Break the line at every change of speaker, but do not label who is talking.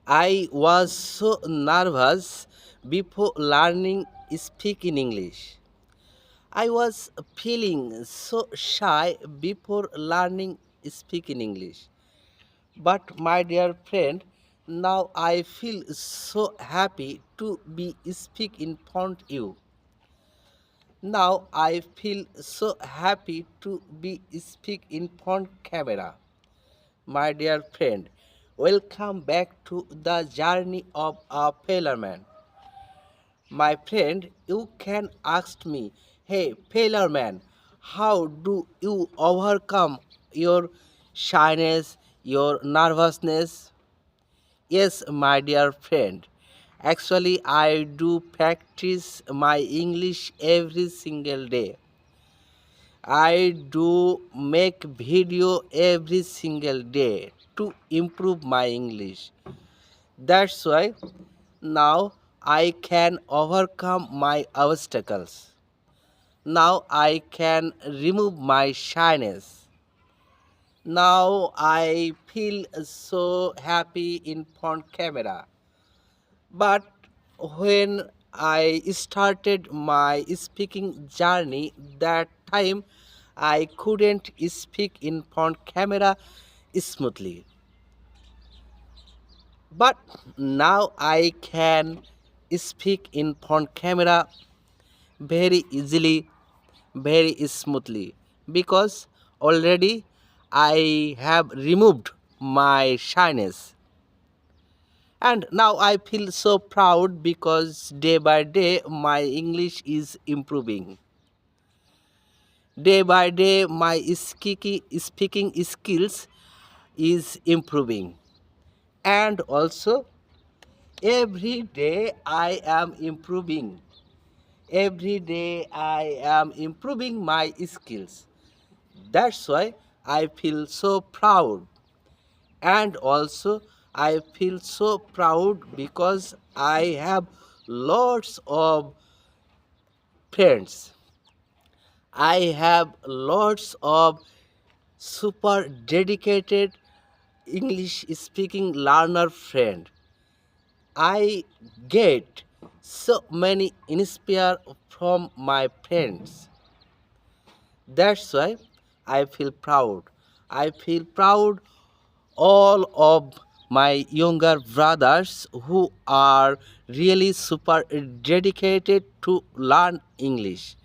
I was so nervous before learning speaking English. I was feeling so shy before learning speaking English. But my dear friend, now I feel so happy to be speak in front you. Now I feel so happy to be speak in front camera. My dear friend, welcome back to the journey of a failure man. My friend, you can ask me, hey, failure man, how do you overcome your shyness, your nervousness? Yes, my dear friend. Actually, I do practice my English every single day. I do make video every single day to improve my English. That's why now I can overcome my obstacles. Now I can remove my shyness. Now I feel so happy in front camera. But when I started my speaking journey, that time I couldn't speak in front camera smoothly. But now I can speak in front camera very easily, very smoothly because already I have removed my shyness. And now I feel so proud because day by day my English is improving. Day by day my speaking skills is improving. And also every day I am improving. Every day I am improving my skills. That's why I feel so proud. And also I feel so proud because I have lots of friends. I have lots of super dedicated English speaking learner friend. I get so many inspire from my friends. That's why I feel proud. I feel proud all of my younger brothers who are really super dedicated to learn English.